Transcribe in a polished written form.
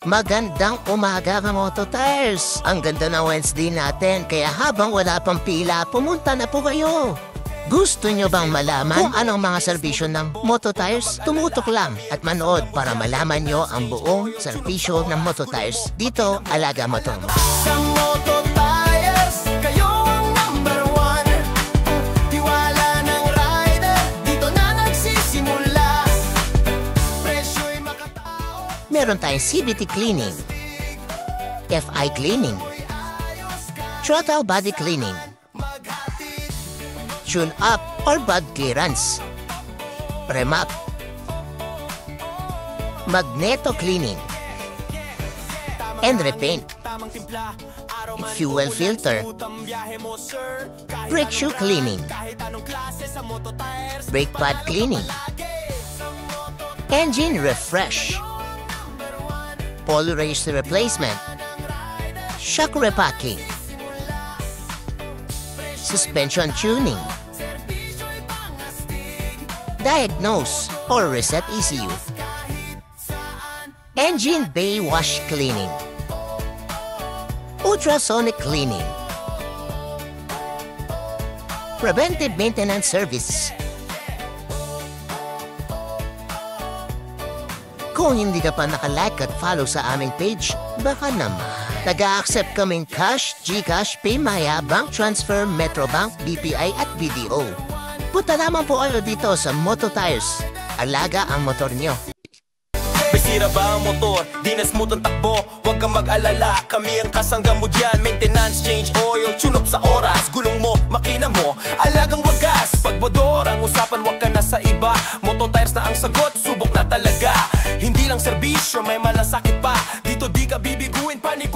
Magandang umaga mga Moto Tires! Ang ganda ng Wednesday natin, kaya habang wala pang pila, pumunta na po kayo! Gusto nyo bang malaman kung anong mga serbisyo ng Moto Tires? Tumutok lang at manood para malaman nyo ang buong serbisyo ng Moto Tires. Dito, Alaga Motor mo. Sa Moto Tires, kayo ang number one. Tiwala ng rider, dito na nagsisimula. Presyo'y makatao. Meron tayong CVT cleaning, FI cleaning, throttle body cleaning, tune up or bud clearance, premap, magneto cleaning, and repaint, fuel filter, brake shoe cleaning, brake pad cleaning, engine refresh, polarizer replacement, shock repacking, suspension tuning, diagnose or reset ECU, engine bay wash cleaning, ultrasonic cleaning, preventive maintenance service. Kung hindi ka pa nakalike at follow sa aming page, baka naman. Nag-a-accept kaming cash, GCash, PayMaya, Bank Transfer, Metrobank, BPI at BDO. Punta naman po kayo dito sa Moto Tires. Alaga ang motor nyo. May sira ba ang motor? Di na smooth ang takbo. Huwag kang mag-alala, kami ang kasangga mo dyan. Maintenance, change oil, tune up sa oras. Gulong mo, makina mo, alagang wagas. Pag motor ang usapan, huwag ka na sa iba. Moto Tires na ang sagot, subok na talaga. Hindi lang serbisyo, may malasakit pa. Dito di ka bibiguin pa ni